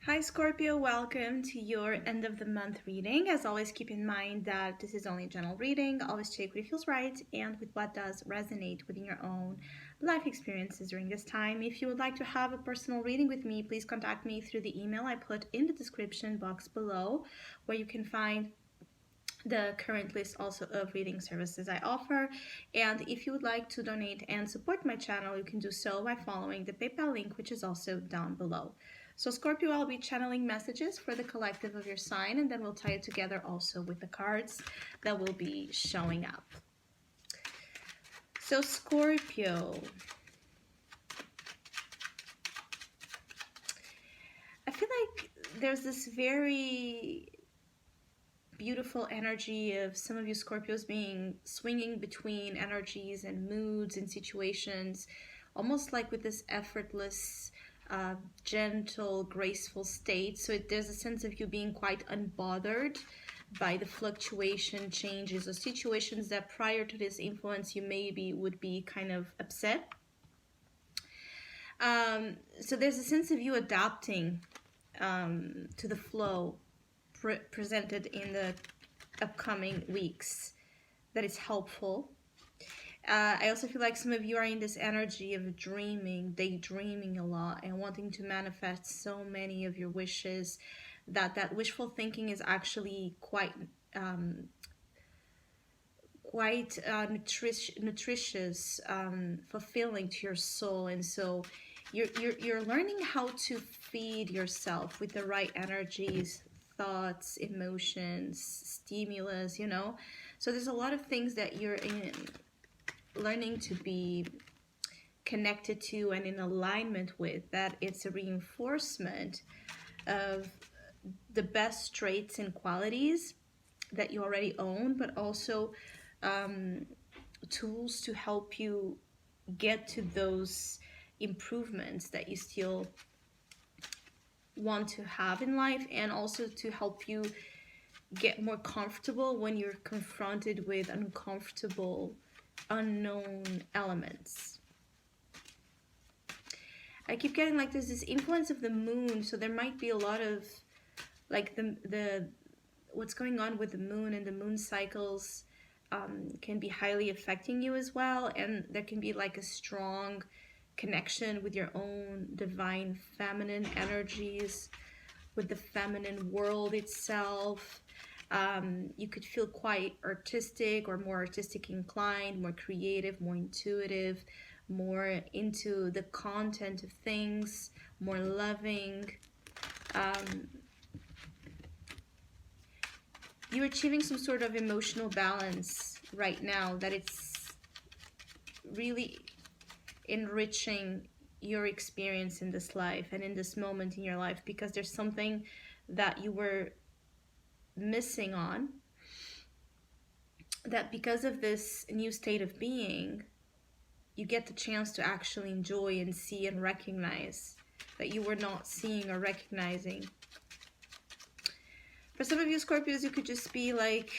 Hi Scorpio, welcome to your end of the month reading. As always, keep in mind that this is only a general reading. Always check what feels right and with what does resonate within your own life experiences during this time. If you would like to have a personal reading with me, please contact me through the email I put in the description box below, where you can find the current list also of reading services I offer. And if you would like to donate and support my channel, you can do so by following the PayPal link, which is also down below. So Scorpio, I'll be channeling messages for the collective of your sign, and then we'll tie it together also with the cards that will be showing up. So Scorpio, I feel like there's this very beautiful energy of some of you Scorpios being swinging between energies and moods and situations, almost like with this effortless, gentle, graceful state. So there's a sense of you being quite unbothered by the fluctuation, changes, or situations that prior to this influence you maybe would be kind of upset. So there's a sense of you adapting to the flow presented in the upcoming weeks that is helpful. I also feel like some of you are in this energy of dreaming, daydreaming a lot, and wanting to manifest so many of your wishes that wishful thinking is actually quite nutritious, fulfilling to your soul. And so you're learning how to feed yourself with the right energies, thoughts, emotions, stimulus, So there's a lot of things that you're learning to be connected to and in alignment with, that it's a reinforcement of the best traits and qualities that you already own, but also tools to help you get to those improvements that you still want to have in life, and also to help you get more comfortable when you're confronted with uncomfortable, unknown elements. I keep getting like there's this influence of the moon, so there might be a lot of like the what's going on with the moon and the moon cycles can be highly affecting you as well, and there can be like a strong connection with your own divine feminine energies, with the feminine world itself. You could feel quite artistic or more artistic inclined, more creative, more intuitive, more into the content of things, more loving. You're achieving some sort of emotional balance right now that it's really enriching your experience in this life and in this moment in your life, because there's something that you were missing on, that because of this new state of being, you get the chance to actually enjoy and see and recognize that you were not seeing or recognizing. For some of you Scorpios, you could just be like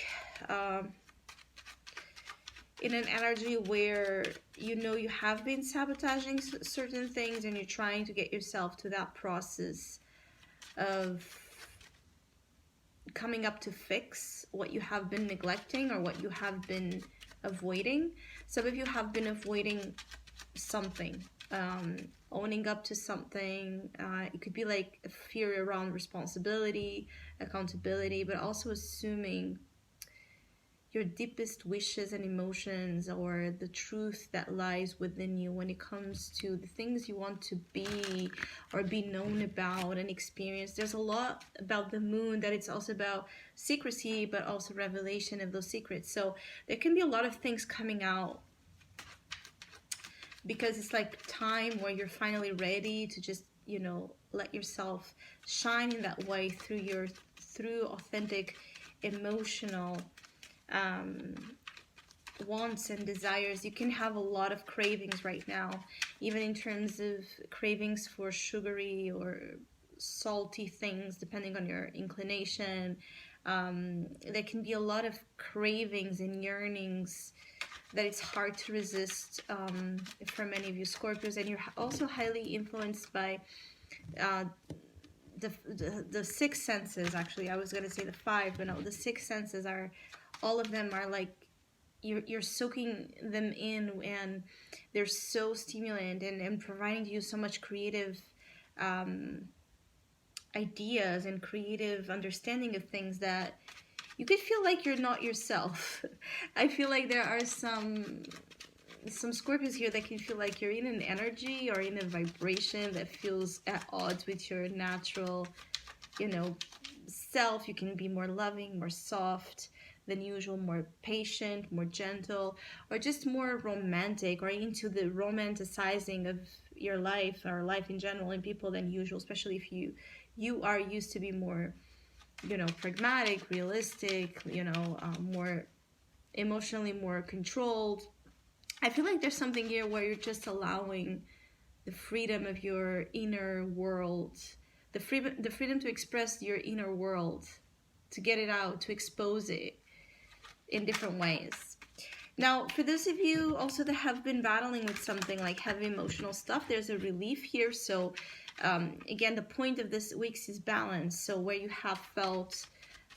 in an energy where you have been sabotaging certain things, and you're trying to get yourself to that process of coming up to fix what you have been neglecting or what you have been avoiding. Some of you have been avoiding something, owning up to something. It could be like a fear around responsibility, accountability, but also assuming your deepest wishes and emotions, or the truth that lies within you when it comes to the things you want to be or be known about and experience. There's a lot about the moon that it's also about secrecy, but also revelation of those secrets. So there can be a lot of things coming out, because it's like time where you're finally ready to just let yourself shine in that way through authentic emotional wants and desires. You can have a lot of cravings right now, even in terms of cravings for sugary or salty things, depending on your inclination. There can be a lot of cravings and yearnings that it's hard to resist for many of you Scorpios, and you're also highly influenced by the six senses, actually. I was going to say the five, but no, the six senses are, all of them are like, you're soaking them in, and they're so stimulant and providing you so much creative ideas and creative understanding of things that you could feel like you're not yourself. I feel like there are some Scorpios here that can feel like you're in an energy or in a vibration that feels at odds with your natural, self. You can be more loving, more soft than usual, more patient, more gentle, or just more romantic, or into the romanticizing of your life or life in general and people than usual, especially if you are used to be more, pragmatic, realistic, more emotionally more controlled. I feel like there's something here where you're just allowing the freedom of your inner world, the freedom to express your inner world, to get it out, to expose it in different ways. Now, for those of you also that have been battling with something like heavy emotional stuff, there's a relief here. So again, the point of this week's is balance. So where you have felt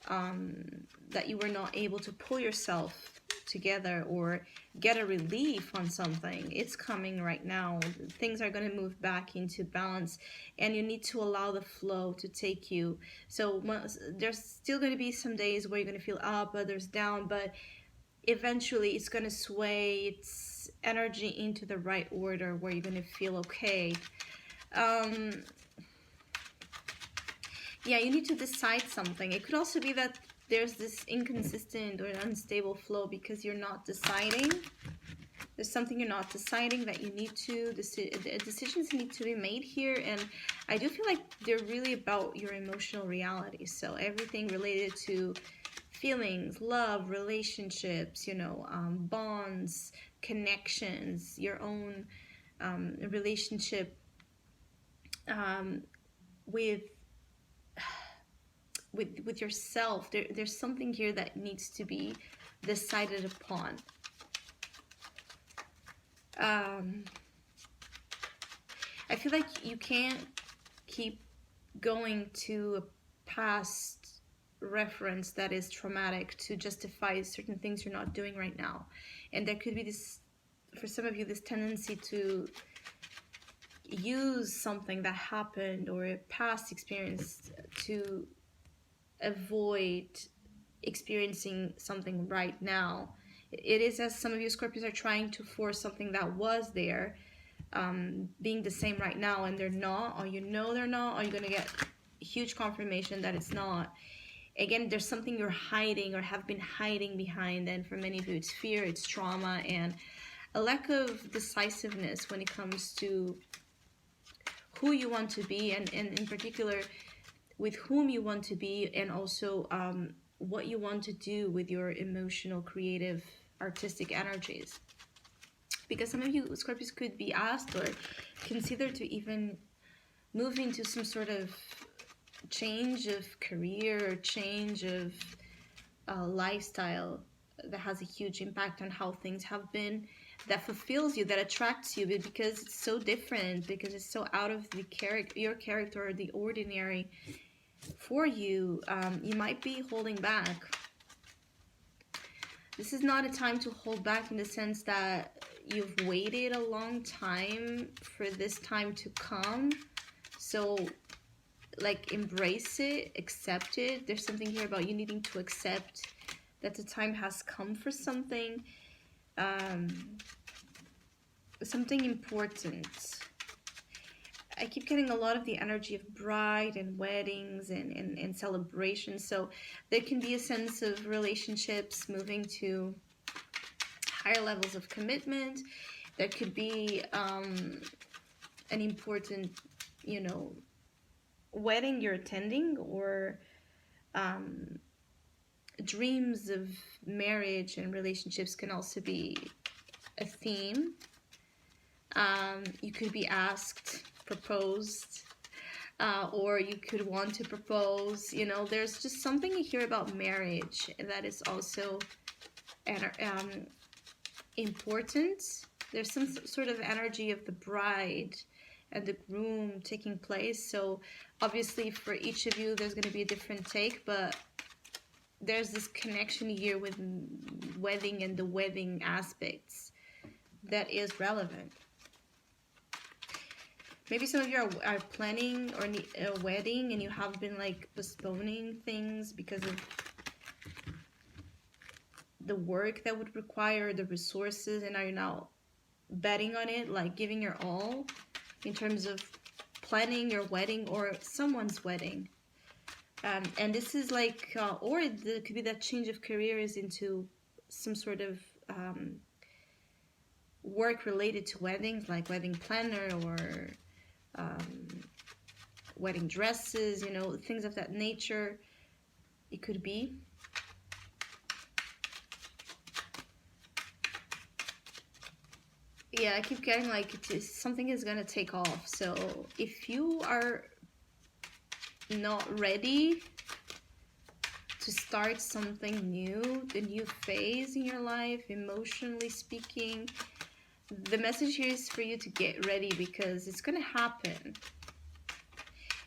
that you were not able to pull yourself together or get a relief on something, it's coming right now. Things are going to move back into balance, and you need to allow the flow to take you. So there's still going to be some days where you're going to feel up, others down, but eventually it's going to sway its energy into the right order where you're going to feel okay. Yeah, you need to decide something. It could also be that there's this inconsistent or unstable flow because you're not deciding. There's something you're not deciding that you need to, decisions need to be made here. And I do feel like they're really about your emotional reality. So everything related to feelings, love, relationships, bonds, connections, your own relationship with yourself. There's something here that needs to be decided upon. I feel like you can't keep going to a past reference that is traumatic to justify certain things you're not doing right now. And there could be this, for some of you, this tendency to use something that happened or a past experience to avoid experiencing something right now. It is as some of you Scorpios are trying to force something that was there being the same right now, and they're not, or they're not, or you're going to get huge confirmation that it's not. Again, there's something you're hiding or have been hiding behind, and for many of you it's fear, it's trauma, and a lack of decisiveness when it comes to who you want to be, and in particular with whom you want to be, and also what you want to do with your emotional, creative, artistic energies. Because some of you Scorpios could be asked or considered to even move into some sort of change of career or change of lifestyle that has a huge impact on how things have been, that fulfills you, that attracts you, because it's so different, because it's so out of the your character or the ordinary for you. You might be holding back. This is not a time to hold back in the sense that you've waited a long time for this time to come. So like embrace it, accept it. There's something here about you needing to accept that the time has come for something, something important. I keep getting a lot of the energy of bride and weddings and celebrations. So there can be a sense of relationships moving to higher levels of commitment. There could be an important, wedding you're attending, or dreams of marriage and relationships can also be a theme. You could be asked, proposed, or you could want to propose. There's just something here about marriage that is also important. There's some sort of energy of the bride and the groom taking place. So obviously for each of you there's going to be a different take, but there's this connection here with wedding and the wedding aspects that is relevant. Maybe some of you are planning or a wedding and you have been like postponing things because of the work that would require the resources, and are you now betting on it, like giving your all in terms of planning your wedding or someone's wedding. And this is like, or it could be that change of careers into some sort of work related to weddings, like wedding planner or wedding dresses, you know, things of that nature. It could be. Yeah, I keep getting like something is gonna take off. So if you are not ready to start something new, the new phase in your life, emotionally speaking, the message here is for you to get ready, because it's gonna happen.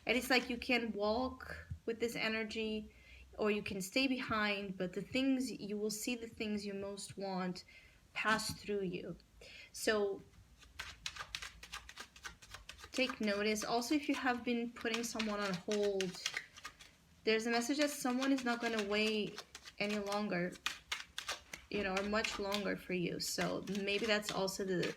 And it's like you can walk with this energy or you can stay behind, but the things you will see, the things you most want pass through you. So take notice. Also, if you have been putting someone on hold, there's a message that someone is not going to wait any longer, you know, or much longer for you. So maybe that's also the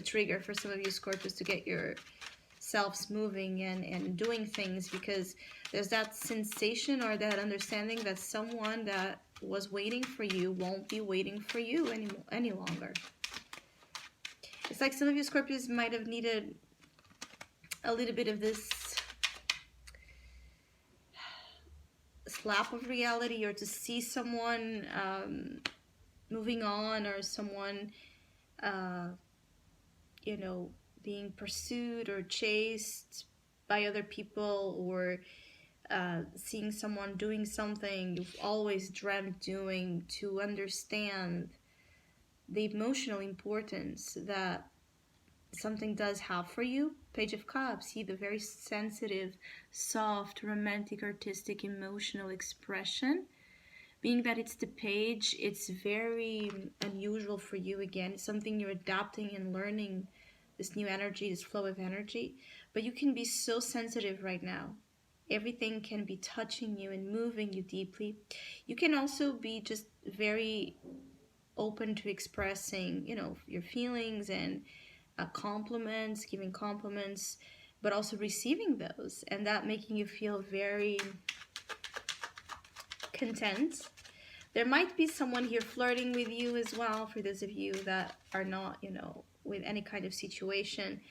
trigger for some of you Scorpios to get yourselves moving and doing things, because there's that sensation or that understanding that someone that was waiting for you won't be waiting for you any longer. It's like some of you Scorpios might have needed a little bit of this slap of reality, or to see someone moving on, or someone, you know, being pursued or chased by other people, or seeing someone doing something you've always dreamt doing, to understand the emotional importance that something does have for you. Page of Cups, see the very sensitive, soft, romantic, artistic, emotional expression. Being that it's the page, it's very unusual for you. Again, it's something you're adapting and learning, this new energy, this flow of energy. But you can be so sensitive right now. Everything can be touching you and moving you deeply. You can also be just very open to expressing, you know, your feelings and compliments, giving compliments, but also receiving those, and that making you feel very content. There might be someone here flirting with you as well, for those of you that are not, you know, with any kind of situation.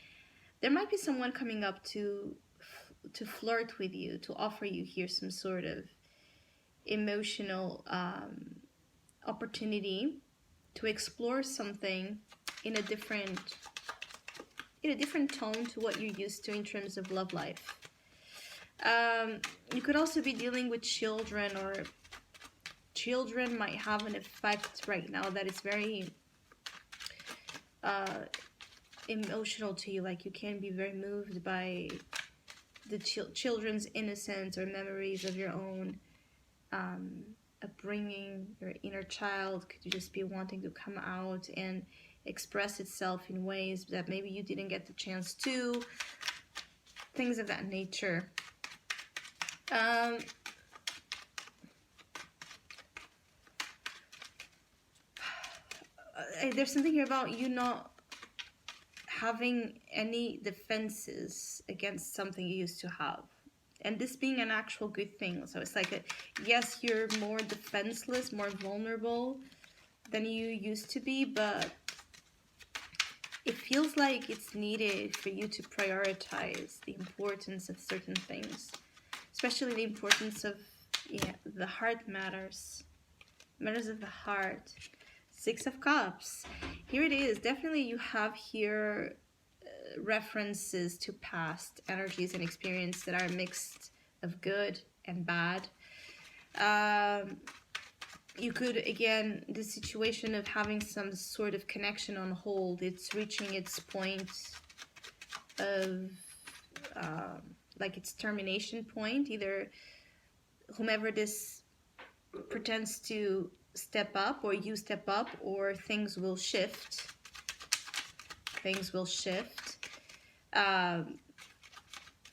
There might be someone coming up to flirt with you, to offer you here some sort of emotional opportunity to explore something in a different tone to what you're used to in terms of love life. You could also be dealing with children, or children might have an effect right now that is very emotional to you. Like you can be very moved by the children's innocence or memories of your own upbringing. Your inner child could just be wanting to come out and express itself in ways that maybe you didn't get the chance to. Things of that nature. There's something here about you not having any defenses against something you used to have, and this being an actual good thing. So it's like, yes, you're more defenseless, more vulnerable than you used to be, but it feels like it's needed for you to prioritize the importance of certain things, especially the importance of, the heart matters of the heart. Six of Cups. Here it is. Definitely you have here references to past energies and experience that are mixed of good and bad. You could, again, the situation of having some sort of connection on hold, it's reaching its point. of like its termination point. Either whomever this pretends to step up, or you step up, or things will shift. Things will shift.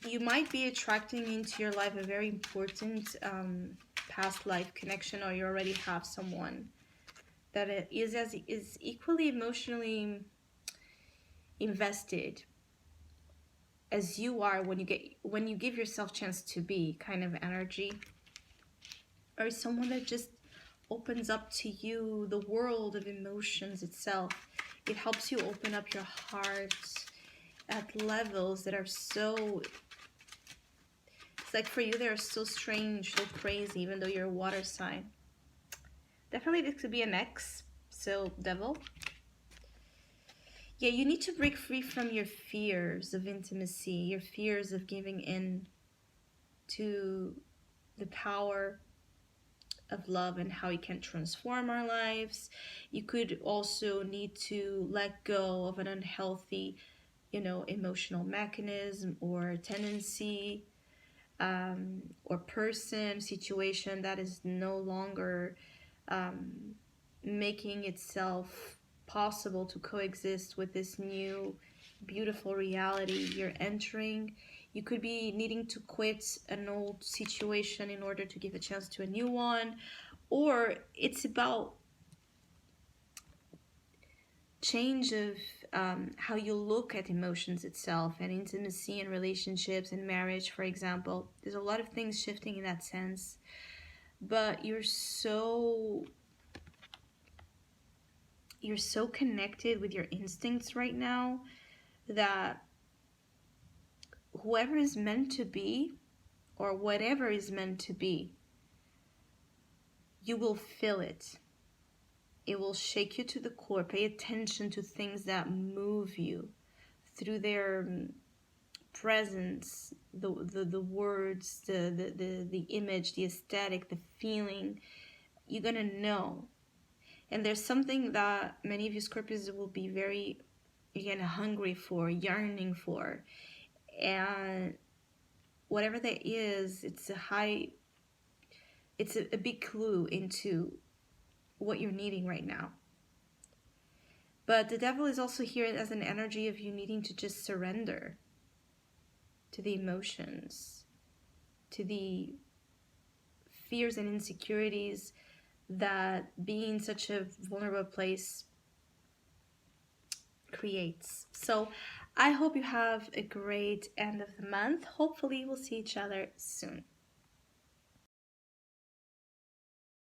You might be attracting into your life a very important past life connection, or you already have someone that is equally emotionally invested as you are when you give yourself chance to be, kind of energy, or someone that just opens up to you the world of emotions itself. It helps you open up your heart at levels that are so, it's like for you they're so strange, so crazy, even though you're a water sign. Definitely this could be an ex, so devil. Yeah, you need to break free from your fears of intimacy, your fears of giving in to the power of love and how it can transform our lives. You could also need to let go of an unhealthy, emotional mechanism or tendency, or person, situation that is no longer making itself possible to coexist with this new beautiful reality you're entering. You could be needing to quit an old situation in order to give a chance to a new one, or it's about change of how you look at emotions itself, and intimacy and relationships and marriage, for example. There's a lot of things shifting in that sense, but you're so connected with your instincts right now that whoever is meant to be, or whatever is meant to be, you will feel it. It will shake you to the core. Pay attention to things that move you through their presence, the words, the image, the aesthetic, the feeling. You're gonna know. And there's something that many of you Scorpios will be very, again, hungry for, yearning for. And whatever that is, it's a big clue into what you're needing right now. But the devil is also here as an energy of you needing to just surrender to the emotions, to the fears and insecurities that being in such a vulnerable place creates. So I hope you have a great end of the month. Hopefully we'll see each other soon.